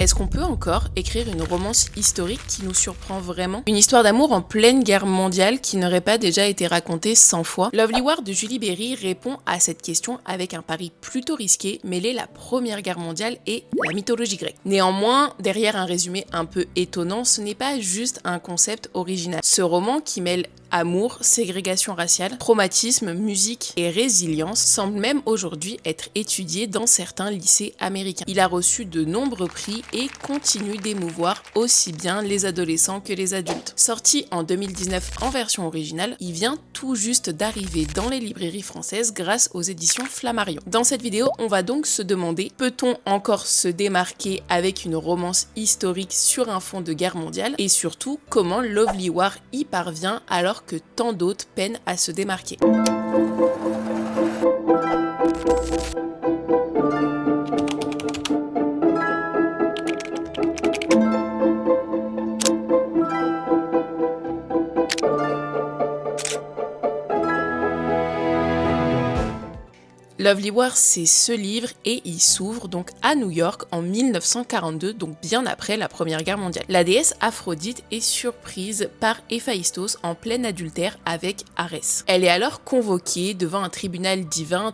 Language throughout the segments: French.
Est-ce qu'on peut encore écrire une romance historique qui nous surprend vraiment? Une histoire d'amour en pleine guerre mondiale qui n'aurait pas déjà été racontée 100 fois? Lovely War de Julie Berry répond à cette question avec un pari plutôt risqué, mêler la première guerre mondiale et la mythologie grecque. Néanmoins, derrière un résumé un peu étonnant, ce n'est pas juste un concept original. Ce roman qui mêle amour, ségrégation raciale, traumatisme, musique et résilience semble même aujourd'hui être étudié dans certains lycées américains. Il a reçu de nombreux prix et continue d'émouvoir aussi bien les adolescents que les adultes. Sorti en 2019 en version originale, il vient tout juste d'arriver dans les librairies françaises grâce aux éditions Flammarion. Dans cette vidéo, on va donc se demander, peut-on encore se démarquer avec une romance historique sur un fond de guerre mondiale? Et surtout, comment Lovely War y parvient alors que tant d'autres peinent à se démarquer. Lovely War, c'est ce livre et il s'ouvre donc à New York en 1942, donc bien après la Première Guerre mondiale. La déesse Aphrodite est surprise par Héphaïstos en plein adultère avec Arès. Elle est alors convoquée devant un tribunal divin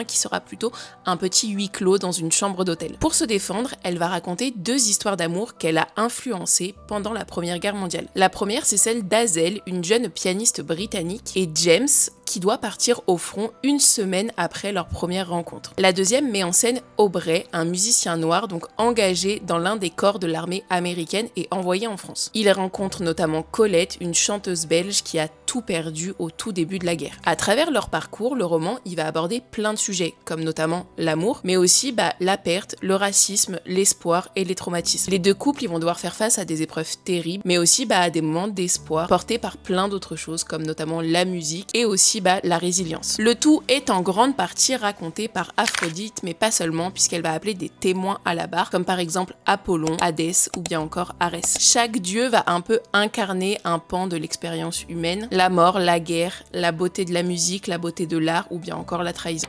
qui sera plutôt un petit huis clos dans une chambre d'hôtel. Pour se défendre, elle va raconter deux histoires d'amour qu'elle a influencées pendant la Première Guerre mondiale. La première, c'est celle d'Hazel, une jeune pianiste britannique, et James, qui doit partir au front une semaine après leur première rencontre. La deuxième met en scène Aubrey, un musicien noir donc engagé dans l'un des corps de l'armée américaine et envoyé en France. Il rencontre notamment Colette, une chanteuse belge qui a tout perdu au tout début de la guerre. À travers leur parcours, le roman il va aborder plein de sujets, comme notamment l'amour, mais aussi la perte, le racisme, l'espoir et les traumatismes. Les deux couples ils vont devoir faire face à des épreuves terribles, mais aussi à des moments d'espoir portés par plein d'autres choses, comme notamment la musique et aussi la résilience. Le tout est en grande partie raconté par Aphrodite, mais pas seulement, puisqu'elle va appeler des témoins à la barre, comme par exemple Apollon, Hadès ou bien encore Arès. Chaque dieu va un peu incarner un pan de l'expérience humaine, la mort, la guerre, la beauté de la musique, la beauté de l'art ou bien encore la trahison.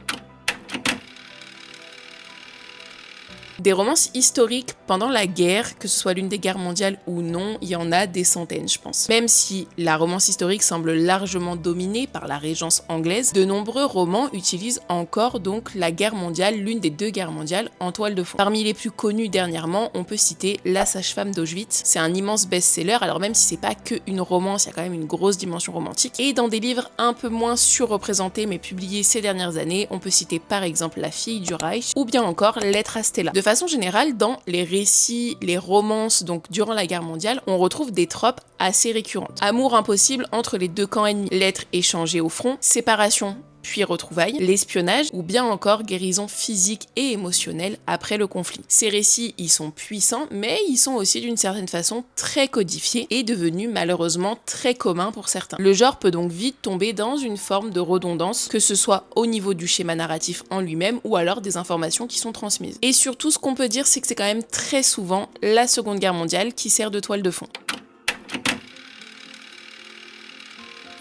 Des romances historiques pendant la guerre, que ce soit l'une des guerres mondiales ou non, il y en a des centaines, je pense. Même si la romance historique semble largement dominée par la régence anglaise, de nombreux romans utilisent encore donc la guerre mondiale, l'une des deux guerres mondiales, en toile de fond. Parmi les plus connus dernièrement, on peut citer La sage-femme d'Auschwitz. C'est un immense best-seller, alors même si c'est pas que une romance, il y a quand même une grosse dimension romantique. Et dans des livres un peu moins surreprésentés mais publiés ces dernières années, on peut citer par exemple La fille du Reich ou bien encore Lettre à Stella. De façon générale, dans les récits, les romances, donc durant la guerre mondiale, on retrouve des tropes assez récurrentes. Amour impossible entre les deux camps ennemis, lettres échangées au front, séparation puis retrouvailles, l'espionnage ou bien encore guérison physique et émotionnelle après le conflit. Ces récits, ils sont puissants, mais ils sont aussi d'une certaine façon très codifiés et devenus malheureusement très communs pour certains. Le genre peut donc vite tomber dans une forme de redondance, que ce soit au niveau du schéma narratif en lui-même ou alors des informations qui sont transmises. Et surtout, ce qu'on peut dire, c'est que c'est quand même très souvent la Seconde Guerre mondiale qui sert de toile de fond.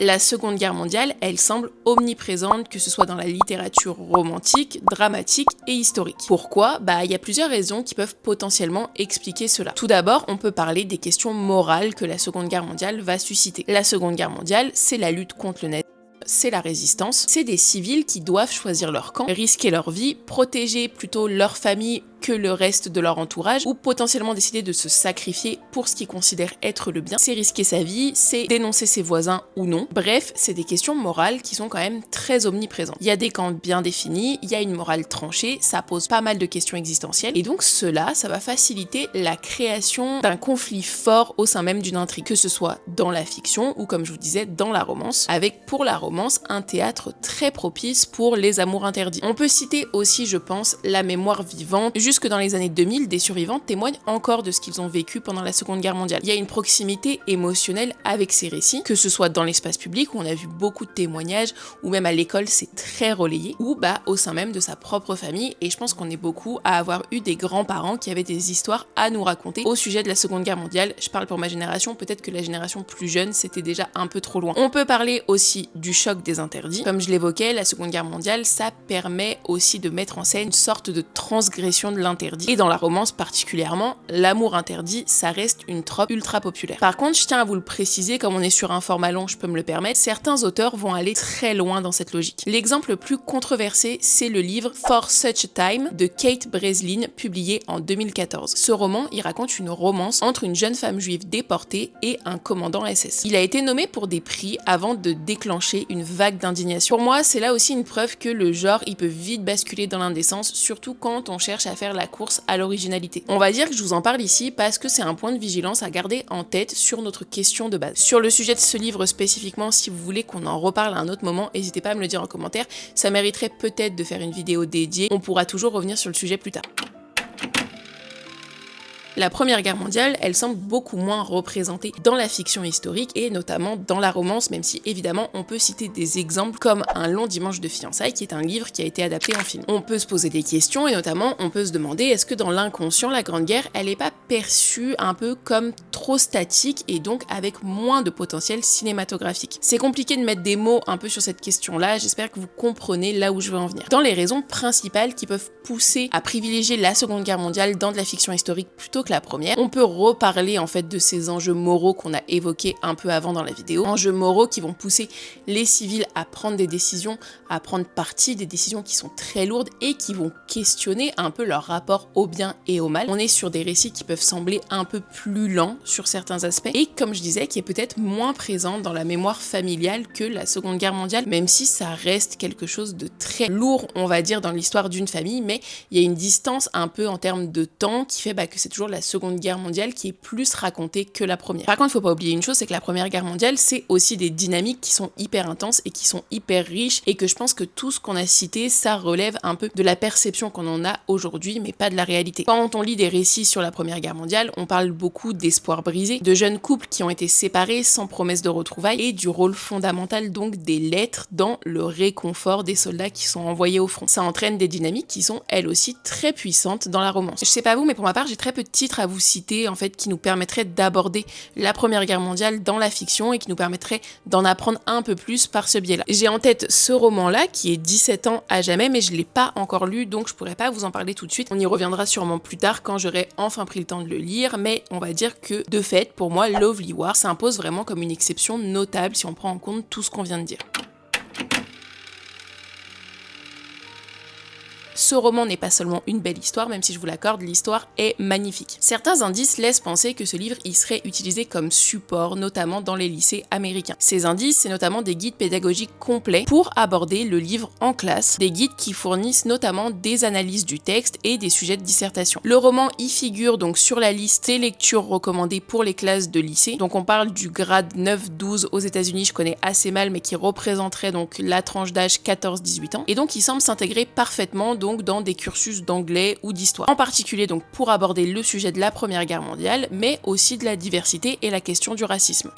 La Seconde Guerre mondiale, elle semble omniprésente, que ce soit dans la littérature romantique, dramatique et historique. Pourquoi? Il y a plusieurs raisons qui peuvent potentiellement expliquer cela. Tout d'abord, on peut parler des questions morales que la Seconde Guerre mondiale va susciter. La Seconde Guerre mondiale, c'est la lutte contre le nazisme. C'est la résistance, c'est des civils qui doivent choisir leur camp, risquer leur vie, protéger plutôt leur famille que le reste de leur entourage, ou potentiellement décider de se sacrifier pour ce qu'ils considèrent être le bien. C'est risquer sa vie, c'est dénoncer ses voisins ou non. Bref, c'est des questions morales qui sont quand même très omniprésentes. Il y a des camps bien définis, il y a une morale tranchée, ça pose pas mal de questions existentielles, et donc cela, ça va faciliter la création d'un conflit fort au sein même d'une intrigue, que ce soit dans la fiction ou comme je vous disais, dans la romance, avec pour la romance un théâtre très propice pour les amours interdits. On peut citer aussi, je pense, La mémoire vivante. Jusque dans les années 2000, des survivants témoignent encore de ce qu'ils ont vécu pendant la Seconde Guerre mondiale. Il y a une proximité émotionnelle avec ces récits, que ce soit dans l'espace public où on a vu beaucoup de témoignages, ou même à l'école c'est très relayé, ou au sein même de sa propre famille, et je pense qu'on est beaucoup à avoir eu des grands-parents qui avaient des histoires à nous raconter au sujet de la Seconde Guerre mondiale. Je parle pour ma génération, peut-être que la génération plus jeune c'était déjà un peu trop loin. On peut parler aussi du choc des interdits. Comme je l'évoquais, la Seconde Guerre mondiale, ça permet aussi de mettre en scène une sorte de transgression de de l'interdit. Et dans la romance particulièrement, l'amour interdit, ça reste une trope ultra populaire. Par contre, je tiens à vous le préciser, comme on est sur un format long, je peux me le permettre, certains auteurs vont aller très loin dans cette logique. L'exemple le plus controversé, c'est le livre For Such a Time de Kate Breslin, publié en 2014. Ce roman, il raconte une romance entre une jeune femme juive déportée et un commandant SS. Il a été nommé pour des prix avant de déclencher une vague d'indignation. Pour moi, c'est là aussi une preuve que le genre, il peut vite basculer dans l'indécence, surtout quand on cherche à faire la course à l'originalité. On va dire que je vous en parle ici parce que c'est un point de vigilance à garder en tête sur notre question de base. Sur le sujet de ce livre spécifiquement, si vous voulez qu'on en reparle à un autre moment, n'hésitez pas à me le dire en commentaire, ça mériterait peut-être de faire une vidéo dédiée, on pourra toujours revenir sur le sujet plus tard. La Première Guerre mondiale, elle semble beaucoup moins représentée dans la fiction historique et notamment dans la romance, même si évidemment on peut citer des exemples comme Un long dimanche de fiançailles, qui est un livre qui a été adapté en film. On peut se poser des questions et notamment on peut se demander est-ce que dans l'inconscient, la Grande Guerre, elle n'est pas perçue un peu comme trop statique et donc avec moins de potentiel cinématographique. C'est compliqué de mettre des mots un peu sur cette question-là, j'espère que vous comprenez là où je veux en venir. Dans les raisons principales qui peuvent pousser à privilégier la Seconde Guerre mondiale dans de la fiction historique plutôt que la première, on peut reparler en fait de ces enjeux moraux qu'on a évoqués un peu avant dans la vidéo, enjeux moraux qui vont pousser les civils à prendre des décisions, à prendre parti, des décisions qui sont très lourdes et qui vont questionner un peu leur rapport au bien et au mal. On est sur des récits qui peuvent sembler un peu plus lents sur certains aspects et comme je disais, qui est peut-être moins présent dans la mémoire familiale que la Seconde Guerre mondiale, même si ça reste quelque chose de très lourd, on va dire, dans l'histoire d'une famille, mais il y a une distance un peu en termes de temps qui fait que c'est toujours la Seconde Guerre mondiale qui est plus racontée que la première. Par contre, il faut pas oublier une chose, c'est que la Première Guerre mondiale, c'est aussi des dynamiques qui sont hyper intenses et qui sont hyper riches et que je pense que tout ce qu'on a cité, ça relève un peu de la perception qu'on en a aujourd'hui, mais pas de la réalité. Quand on lit des récits sur la Première Guerre mondiale, on parle beaucoup d'espoir brisé, de jeunes couples qui ont été séparés sans promesse de retrouvailles et du rôle fondamental donc des lettres dans le réconfort des soldats qui sont envoyés au front. Ça entraîne des dynamiques qui sont elles aussi très puissantes dans la romance. Je sais pas vous, mais pour ma part, j'ai très peu de titres à vous citer en fait qui nous permettraient d'aborder la Première Guerre mondiale dans la fiction et qui nous permettraient d'en apprendre un peu plus par ce biais-là. J'ai en tête ce roman-là qui est 17 ans à jamais, mais je l'ai pas encore lu, donc je pourrais pas vous en parler tout de suite. On y reviendra sûrement plus tard quand j'aurai enfin pris le temps de le lire, mais on va dire que de fait, pour moi, Lovely War s'impose vraiment comme une exception notable si on prend en compte tout ce qu'on vient de dire. Ce roman n'est pas seulement une belle histoire, même si je vous l'accorde, l'histoire est magnifique. Certains indices laissent penser que ce livre y serait utilisé comme support, notamment dans les lycées américains. Ces indices, c'est notamment des guides pédagogiques complets pour aborder le livre en classe, des guides qui fournissent notamment des analyses du texte et des sujets de dissertation. Le roman y figure donc sur la liste des lectures recommandées pour les classes de lycée. Donc on parle du grade 9-12 aux États-Unis, je connais assez mal, mais qui représenterait donc la tranche d'âge 14-18 ans. Et donc il semble s'intégrer parfaitement donc dans des cursus d'anglais ou d'histoire. En particulier donc pour aborder le sujet de la Première Guerre mondiale, mais aussi de la diversité et la question du racisme.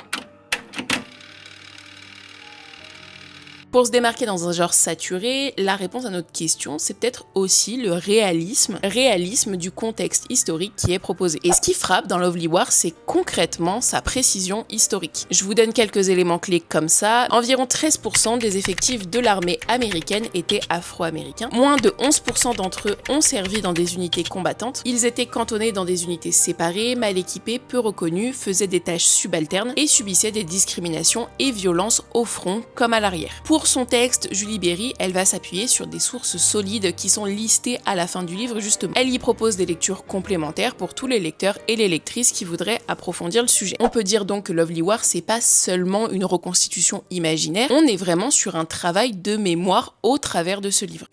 Pour se démarquer dans un genre saturé, la réponse à notre question, c'est peut-être aussi le réalisme du contexte historique qui est proposé. Et ce qui frappe dans Lovely War, c'est concrètement sa précision historique. Je vous donne quelques éléments clés comme ça. Environ 13% des effectifs de l'armée américaine étaient afro-américains. Moins de 11% d'entre eux ont servi dans des unités combattantes. Ils étaient cantonnés dans des unités séparées, mal équipées, peu reconnues, faisaient des tâches subalternes et subissaient des discriminations et violences au front comme à l'arrière. Pour son texte, Julie Berry, elle va s'appuyer sur des sources solides qui sont listées à la fin du livre justement. Elle y propose des lectures complémentaires pour tous les lecteurs et les lectrices qui voudraient approfondir le sujet. On peut dire donc que Lovely War, c'est pas seulement une reconstitution imaginaire, on est vraiment sur un travail de mémoire au travers de ce livre.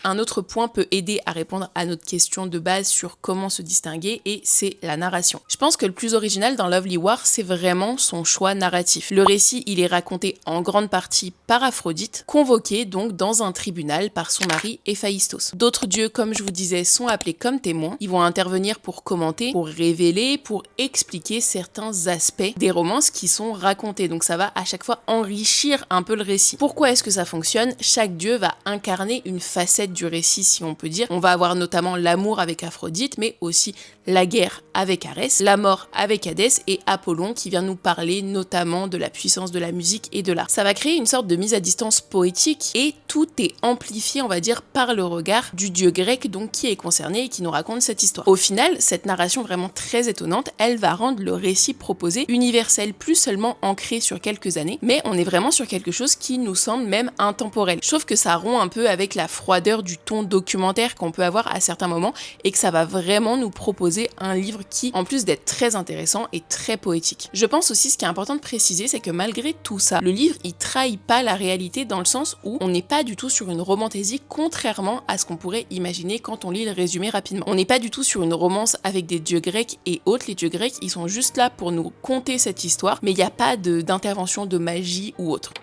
Un autre point peut aider à répondre à notre question de base sur comment se distinguer et c'est la narration. Je pense que le plus original dans Lovely War, c'est vraiment son choix narratif. Le récit, il est raconté en grande partie par Aphrodite, convoquée donc dans un tribunal par son mari Héphaïstos. D'autres dieux, comme je vous disais, sont appelés comme témoins. Ils vont intervenir pour commenter, pour révéler, pour expliquer certains aspects des romances qui sont racontées. Donc ça va à chaque fois enrichir un peu le récit. Pourquoi est-ce que ça fonctionne? Chaque dieu va incarner une facette facettes du récit, si on peut dire. On va avoir notamment l'amour avec Aphrodite, mais aussi la guerre avec Arès, la mort avec Hadès et Apollon qui vient nous parler notamment de la puissance de la musique et de l'art. Ça va créer une sorte de mise à distance poétique et tout est amplifié, on va dire, par le regard du dieu grec donc qui est concerné et qui nous raconte cette histoire. Au final, cette narration vraiment très étonnante, elle va rendre le récit proposé universel, plus seulement ancré sur quelques années, mais on est vraiment sur quelque chose qui nous semble même intemporel. Je trouve que ça rompt un peu avec la froideur du ton documentaire qu'on peut avoir à certains moments et que ça va vraiment nous proposer un livre qui, en plus d'être très intéressant, est très poétique. Je pense aussi, ce qui est important de préciser, c'est que malgré tout ça, le livre il trahit pas la réalité dans le sens où on n'est pas du tout sur une romantaisie, contrairement à ce qu'on pourrait imaginer quand on lit le résumé rapidement. On n'est pas du tout sur une romance avec des dieux grecs et autres. Les dieux grecs, ils sont juste là pour nous conter cette histoire, mais il n'y a pas d'intervention de magie ou autre.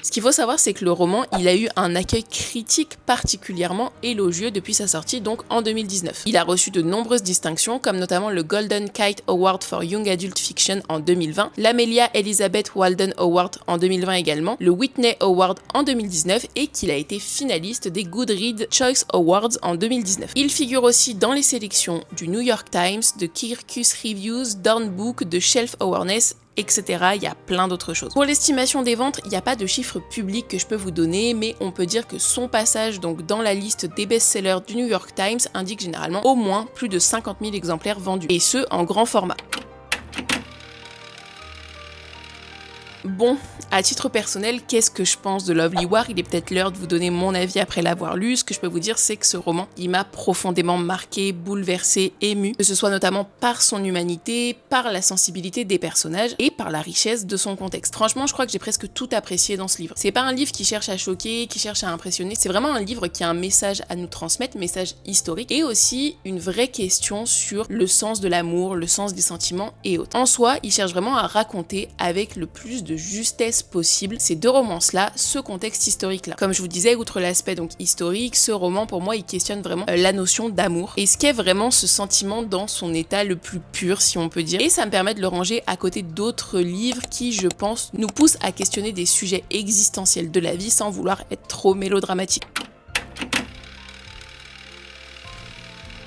Ce qu'il faut savoir, c'est que le roman, il a eu un accueil critique particulièrement élogieux depuis sa sortie, donc en 2019. Il a reçu de nombreuses distinctions, comme notamment le Golden Kite Award for Young Adult Fiction en 2020, l'Amelia Elizabeth Walden Award en 2020 également, le Whitney Award en 2019 et qu'il a été finaliste des Goodreads Choice Awards en 2019. Il figure aussi dans les sélections du New York Times, de Kirkus Reviews, Dorn Book, de Shelf Awareness, etc. Il y a plein d'autres choses. Pour l'estimation des ventes, il n'y a pas de chiffre public que je peux vous donner, mais on peut dire que son passage donc dans la liste des best-sellers du New York Times indique généralement au moins plus de 50 000 exemplaires vendus, et ce en grand format. Bon, à titre personnel, qu'est-ce que je pense de Lovely War? Il est peut-être l'heure de vous donner mon avis après l'avoir lu. Ce que je peux vous dire, c'est que ce roman, il m'a profondément marqué, bouleversé, ému, que ce soit notamment par son humanité, par la sensibilité des personnages et par la richesse de son contexte. Franchement, je crois que j'ai presque tout apprécié dans ce livre. C'est pas un livre qui cherche à choquer, qui cherche à impressionner, c'est vraiment un livre qui a un message à nous transmettre, message historique, et aussi une vraie question sur le sens de l'amour, le sens des sentiments et autres. En soi, il cherche vraiment à raconter avec le plus de justesse possible ces deux romances-là, ce contexte historique-là. Comme je vous disais, outre l'aspect donc historique, ce roman pour moi il questionne vraiment la notion d'amour et ce qu'est vraiment ce sentiment dans son état le plus pur, si on peut dire. Et ça me permet de le ranger à côté d'autres livres qui, je pense, nous poussent à questionner des sujets existentiels de la vie sans vouloir être trop mélodramatique.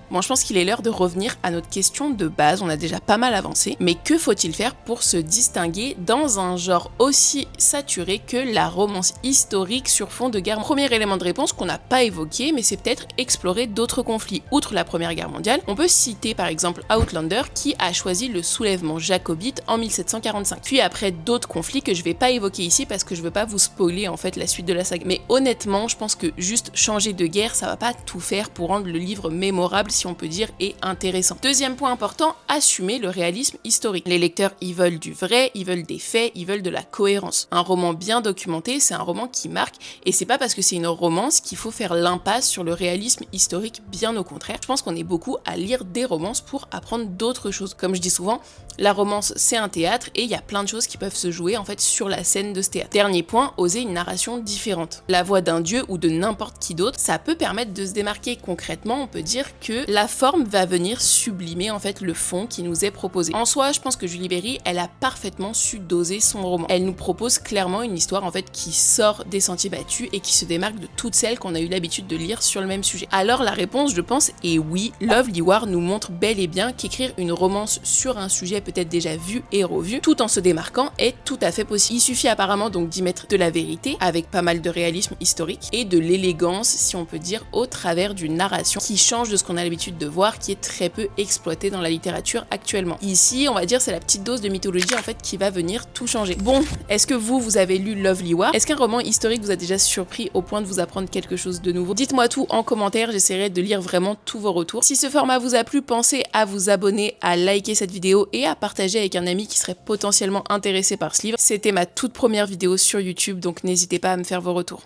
Bon, je pense qu'il est l'heure de revenir à notre question de base, on a déjà pas mal avancé, mais que faut-il faire pour se distinguer dans un genre aussi saturé que la romance historique sur fond de guerre? Premier élément de réponse qu'on n'a pas évoqué, mais c'est peut-être explorer d'autres conflits. Outre la Première Guerre mondiale, on peut citer par exemple Outlander qui a choisi le soulèvement jacobite en 1745. Puis après d'autres conflits que je vais pas évoquer ici parce que je veux pas vous spoiler en fait la suite de la saga. Mais honnêtement, je pense que juste changer de guerre, ça va pas tout faire pour rendre le livre mémorable, si on peut dire, et intéressant. Deuxième point important, assumer le réalisme historique. Les lecteurs, ils veulent du vrai, ils veulent des faits, ils veulent de la cohérence. Un roman bien documenté, c'est un roman qui marque, et c'est pas parce que c'est une romance qu'il faut faire l'impasse sur le réalisme historique, bien au contraire. Je pense qu'on est beaucoup à lire des romances pour apprendre d'autres choses. Comme je dis souvent, la romance, c'est un théâtre, et il y a plein de choses qui peuvent se jouer en fait sur la scène de ce théâtre. Dernier point, oser une narration différente. La voix d'un dieu ou de n'importe qui d'autre, ça peut permettre de se démarquer. Concrètement, on peut dire que la forme va venir sublimer en fait le fond qui nous est proposé. En soi, je pense que Julie Berry, elle a parfaitement su doser son roman. Elle nous propose clairement une histoire en fait qui sort des sentiers battus et qui se démarque de toutes celles qu'on a eu l'habitude de lire sur le même sujet. Alors la réponse, je pense, est oui. Lovely War nous montre bel et bien qu'écrire une romance sur un sujet peut-être déjà vu et revu, tout en se démarquant, est tout à fait possible. Il suffit apparemment donc d'y mettre de la vérité, avec pas mal de réalisme historique, et de l'élégance, si on peut dire, au travers d'une narration qui change de ce qu'on a l'habitude de voir, qui est très peu exploitée dans la littérature actuellement. Ici, on va dire, c'est la petite dose de mythologie en fait qui va venir tout changer. Bon, est-ce que vous avez lu Lovely War? Est-ce qu'un roman historique vous a déjà surpris au point de vous apprendre quelque chose de nouveau? Dites-moi tout en commentaire, j'essaierai de lire vraiment tous vos retours. Si ce format vous a plu, pensez à vous abonner, à liker cette vidéo et à partager avec un ami qui serait potentiellement intéressé par ce livre. C'était ma toute première vidéo sur YouTube, donc n'hésitez pas à me faire vos retours.